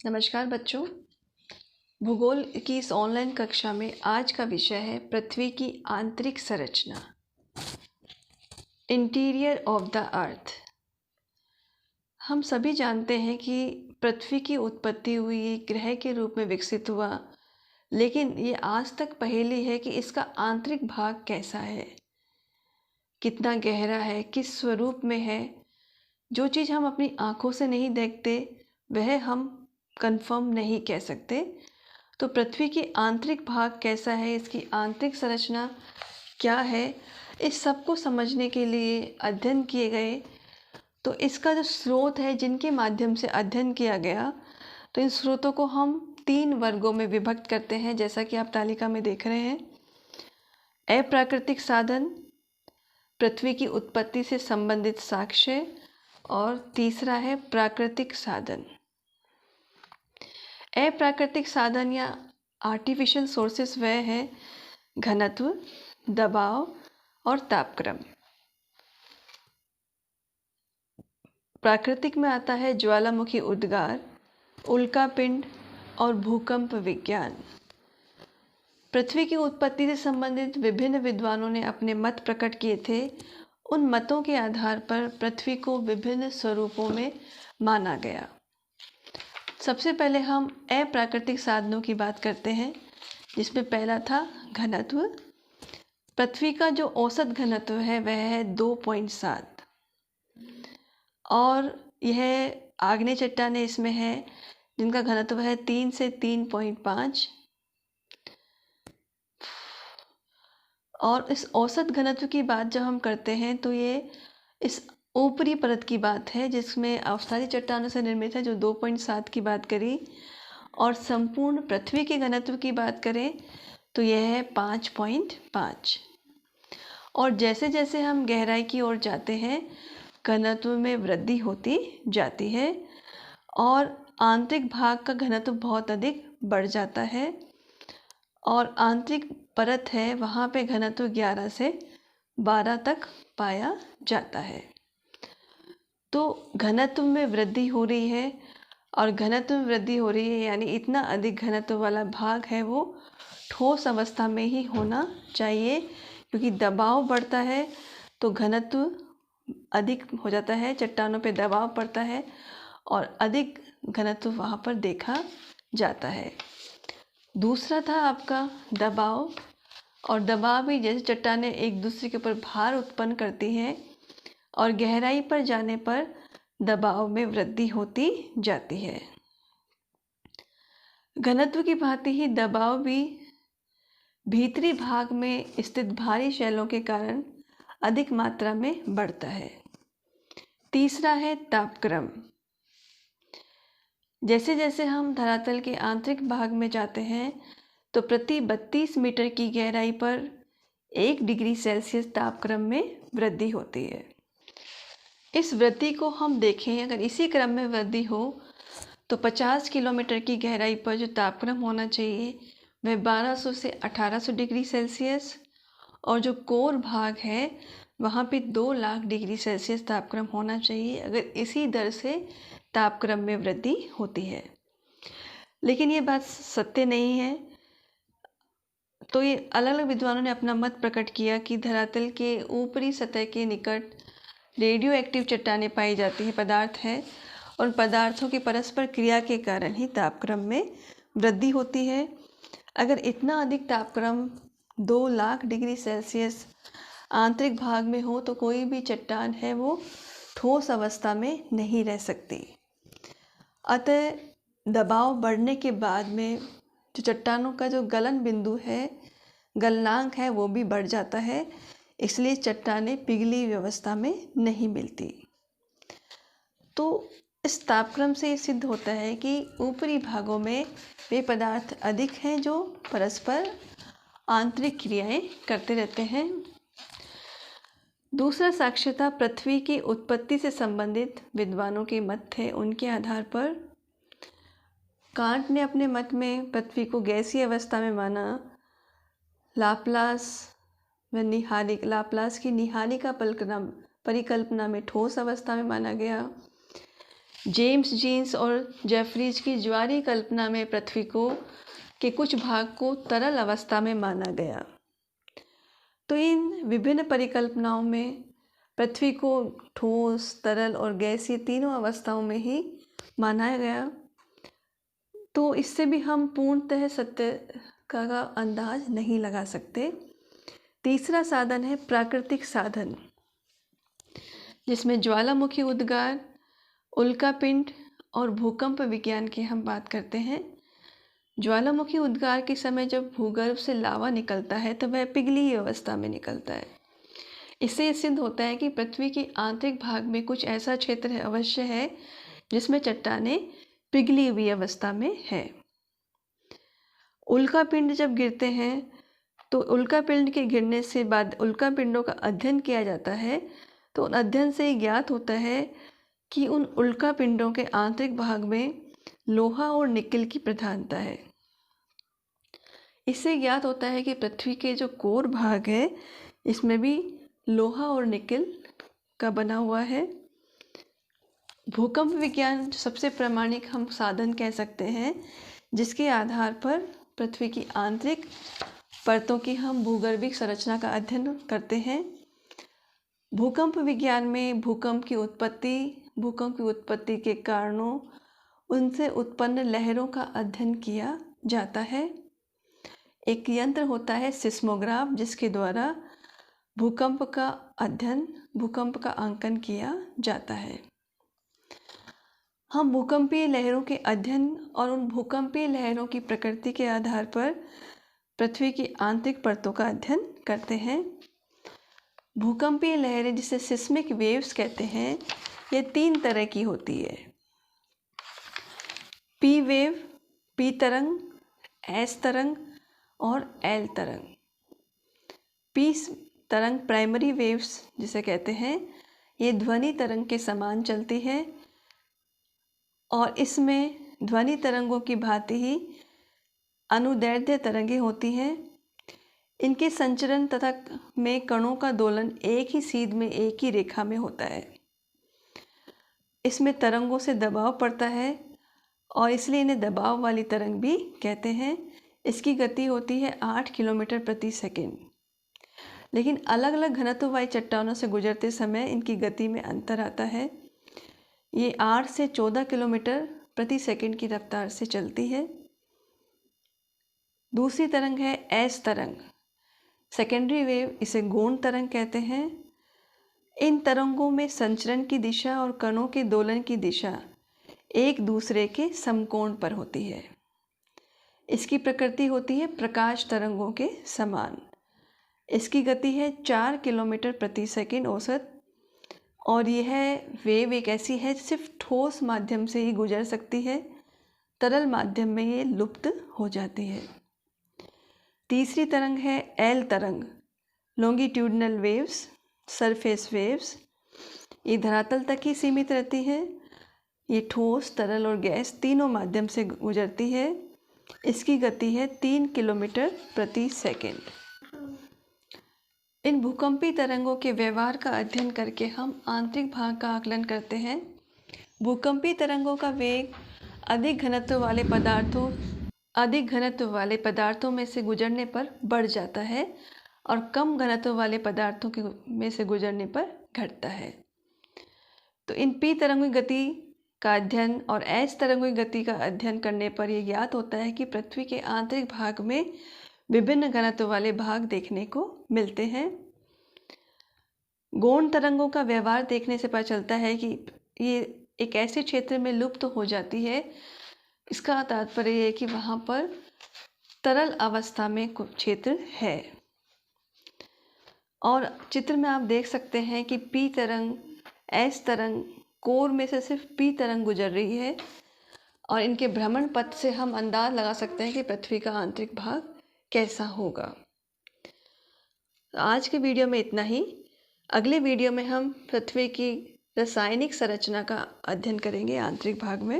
नमस्कार बच्चों। भूगोल की इस ऑनलाइन कक्षा में आज का विषय है पृथ्वी की आंतरिक संरचना, इंटीरियर ऑफ द अर्थ। हम सभी जानते हैं कि पृथ्वी की उत्पत्ति हुई, ग्रह के रूप में विकसित हुआ, लेकिन ये आज तक पहेली है कि इसका आंतरिक भाग कैसा है, कितना गहरा है, किस स्वरूप में है। जो चीज़ हम अपनी आँखों से नहीं देखते वह हम कंफर्म नहीं कह सकते। तो पृथ्वी की आंतरिक भाग कैसा है, इसकी आंतरिक संरचना क्या है, इस सब को समझने के लिए अध्ययन किए गए। तो इसका जो स्रोत है, जिनके माध्यम से अध्ययन किया गया, तो इन स्रोतों को हम 3 वर्गों में विभक्त करते हैं, जैसा कि आप तालिका में देख रहे हैं। अप्राकृतिक साधन, पृथ्वी की उत्पत्ति से संबंधित साक्ष्य, और तीसरा है प्राकृतिक साधन। अप्राकृतिक साधन या आर्टिफिशियल सोर्सेस वह है घनत्व, दबाव और तापक्रम। प्राकृतिक में आता है ज्वालामुखी उद्गार, उल्कापिंड और भूकंप विज्ञान। पृथ्वी की उत्पत्ति से संबंधित विभिन्न विद्वानों ने अपने मत प्रकट किए थे। उन मतों के आधार पर पृथ्वी को विभिन्न स्वरूपों में माना गया। सबसे पहले हम अप्राकृतिक साधनों की बात करते हैं, जिसमें पहला था घनत्व। पृथ्वी का जो औसत घनत्व है वह है 2.7, और यह आग्नेय चट्टानें इसमें है जिनका घनत्व है 3 से 3.5। और इस औसत घनत्व की बात जब हम करते हैं तो ये इस ऊपरी परत की बात है, जिसमें अवसादी चट्टानों से निर्मित है, जो 2.7 की बात करी। और संपूर्ण पृथ्वी के घनत्व की बात करें तो यह है 5.5। और जैसे जैसे हम गहराई की ओर जाते हैं, घनत्व में वृद्धि होती जाती है और आंतरिक भाग का घनत्व बहुत अधिक बढ़ जाता है। और आंतरिक परत है, वहाँ पे घनत्व 11 से 12 तक पाया जाता है। तो घनत्व में वृद्धि हो रही है, और घनत्व में वृद्धि हो रही है यानी इतना अधिक घनत्व वाला भाग है वो ठोस अवस्था में ही होना चाहिए, क्योंकि दबाव बढ़ता है तो घनत्व अधिक हो जाता है, चट्टानों पे दबाव पड़ता है और अधिक घनत्व वहाँ पर देखा जाता है। दूसरा था आपका दबाव। और दबाव भी जैसे चट्टानें एक दूसरे के ऊपर भार उत्पन्न करती हैं और गहराई पर जाने पर दबाव में वृद्धि होती जाती है। घनत्व की भांति ही दबाव भी भीतरी भाग में स्थित भारी शैलों के कारण अधिक मात्रा में बढ़ता है। तीसरा है तापक्रम। जैसे जैसे हम धरातल के आंतरिक भाग में जाते हैं तो प्रति 32 मीटर की गहराई पर 1 डिग्री सेल्सियस तापक्रम में वृद्धि होती है। इस वृद्धि को हम देखें, अगर इसी क्रम में वृद्धि हो तो 50 किलोमीटर की गहराई पर जो तापक्रम होना चाहिए वह 1200 से 1800 डिग्री सेल्सियस, और जो कोर भाग है वहाँ पे 2 लाख डिग्री सेल्सियस तापक्रम होना चाहिए, अगर इसी दर से तापक्रम में वृद्धि होती है। लेकिन ये बात सत्य नहीं है। तो ये अलग अलग विद्वानों ने अपना मत प्रकट किया कि धरातल के ऊपरी सतह के निकट रेडियो एक्टिव चट्टानें पाई जाती हैं, पदार्थ है, और पदार्थों की परस्पर क्रिया के कारण ही तापक्रम में वृद्धि होती है। अगर इतना अधिक तापक्रम 2 लाख डिग्री सेल्सियस आंतरिक भाग में हो तो कोई भी चट्टान है वो ठोस अवस्था में नहीं रह सकती। अतः दबाव बढ़ने के बाद में जो चट्टानों का जो गलन बिंदु है, गलनांक है, वो भी बढ़ जाता है, इसलिए चट्टानें पिघली हुई अवस्था में नहीं मिलती। तो इस तापक्रम से सिद्ध होता है कि ऊपरी भागों में वे पदार्थ अधिक हैं जो परस्पर आंतरिक क्रियाएं करते रहते हैं। दूसरा साक्ष्य था पृथ्वी की उत्पत्ति से संबंधित विद्वानों के मत थे। उनके आधार पर कांट ने अपने मत में पृथ्वी को गैसीय अवस्था में माना। लाप्लास की निहालिका परिकल्पना में ठोस अवस्था में माना गया। जेम्स जीन्स और जेफरीज की ज्वारीय कल्पना में पृथ्वी के कुछ भाग को तरल अवस्था में माना गया। तो इन विभिन्न परिकल्पनाओं में पृथ्वी को ठोस, तरल और गैसीय तीनों अवस्थाओं में ही माना गया। तो इससे भी हम पूर्णतः सत्य का अंदाज नहीं लगा सकते। तीसरा साधन है प्राकृतिक साधन, जिसमें ज्वालामुखी उद्गार, उल्कापिंड और भूकंप विज्ञान की हम बात करते हैं। ज्वालामुखी उद्गार के समय जब भूगर्भ से लावा निकलता है तो वह पिघली अवस्था में निकलता है। इससे यह सिद्ध होता है कि पृथ्वी के आंतरिक भाग में कुछ ऐसा क्षेत्र अवश्य है जिसमें चट्टानें पिघली हुई अवस्था में है। उल्कापिंड जब गिरते हैं तो उल्कापिंड के गिरने से बाद उल्कापिंडों का अध्ययन किया जाता है। तो उन अध्ययन से ज्ञात होता है कि उन उल्कापिंडों के आंतरिक भाग में लोहा और निकेल की प्रधानता है। इससे ज्ञात होता है कि पृथ्वी के जो कोर भाग है इसमें भी लोहा और निकेल का बना हुआ है। भूकंप विज्ञान सबसे प्रामाणिक हम साधन कह सकते हैं, जिसके आधार पर पृथ्वी की आंतरिक परतों की हम भूगर्भिक संरचना का अध्ययन करते हैं। भूकंप विज्ञान में भूकंप की उत्पत्ति के कारणों, उनसे उत्पन्न लहरों का अध्ययन किया जाता है। एक यंत्र होता है सिस्मोग्राफ, जिसके द्वारा भूकंप का अध्ययन, भूकंप का आंकन किया जाता है। हम भूकंपीय लहरों के अध्ययन और उन भूकंपीय लहरों की प्रकृति के आधार पर पृथ्वी की आंतरिक परतों का अध्ययन करते हैं। भूकंपीय लहरें, जिसे सिस्मिक वेव्स कहते हैं, ये 3 तरह की होती है। पी वेव, पी तरंग, एस तरंग और एल तरंग। पी तरंग प्राइमरी वेव्स जिसे कहते हैं, ये ध्वनि तरंग के समान चलती है और इसमें ध्वनि तरंगों की भांति ही अनुदैर्ध्य तरंगें होती हैं। इनके संचरण तथा में कणों का दोलन एक ही सीध में, एक ही रेखा में होता है। इसमें तरंगों से दबाव पड़ता है और इसलिए इन्हें दबाव वाली तरंग भी कहते हैं। इसकी गति होती है 8 किलोमीटर प्रति सेकंड। लेकिन अलग अलग घनत्व वाली चट्टानों से गुजरते समय इनकी गति में अंतर आता है। ये 8 से 14 किलोमीटर प्रति सेकंड की रफ्तार से चलती है। दूसरी तरंग है एस तरंग, सेकेंडरी वेव, इसे गौण तरंग कहते हैं। इन तरंगों में संचरण की दिशा और कणों के दोलन की दिशा एक दूसरे के समकोण पर होती है। इसकी प्रकृति होती है प्रकाश तरंगों के समान। इसकी गति है 4 किलोमीटर प्रति सेकंड औसत और यह वेव एक ऐसी है सिर्फ ठोस माध्यम से ही गुजर सकती है, तरल माध्यम में ये लुप्त हो जाती है। तीसरी तरंग है एल तरंग, लॉन्गिट्यूडनल वेव्स, सरफेस वेव्स। ये धरातल तक ही सीमित रहती है। ये ठोस, तरल और गैस तीनों माध्यम से गुजरती है। इसकी गति है 3 किलोमीटर प्रति सेकंड। इन भूकंपी तरंगों के व्यवहार का अध्ययन करके हम आंतरिक भाग का आकलन करते हैं। भूकंपी तरंगों का वेग अधिक घनत्व वाले पदार्थों में से गुजरने पर बढ़ जाता है और कम घनत्व वाले पदार्थों में से गुजरने पर घटता है। तो इन पी तरंगों की गति का अध्ययन और एस तरंगों की गति का अध्ययन करने पर यह ज्ञात होता है कि पृथ्वी के आंतरिक भाग में विभिन्न घनत्व वाले भाग देखने को मिलते हैं। गौण तरंगों का व्यवहार देखने से पता चलता है कि ये एक ऐसे क्षेत्र में लुप्त हो जाती है। इसका तात्पर्य है कि वहाँ पर तरल अवस्था में कुछ क्षेत्र है। और चित्र में आप देख सकते हैं कि पी तरंग, एस तरंग, कोर में से सिर्फ पी तरंग गुजर रही है और इनके भ्रमण पथ से हम अंदाज लगा सकते हैं कि पृथ्वी का आंतरिक भाग कैसा होगा। आज के वीडियो में इतना ही। अगले वीडियो में हम पृथ्वी की रासायनिक संरचना का अध्ययन करेंगे आंतरिक भाग में।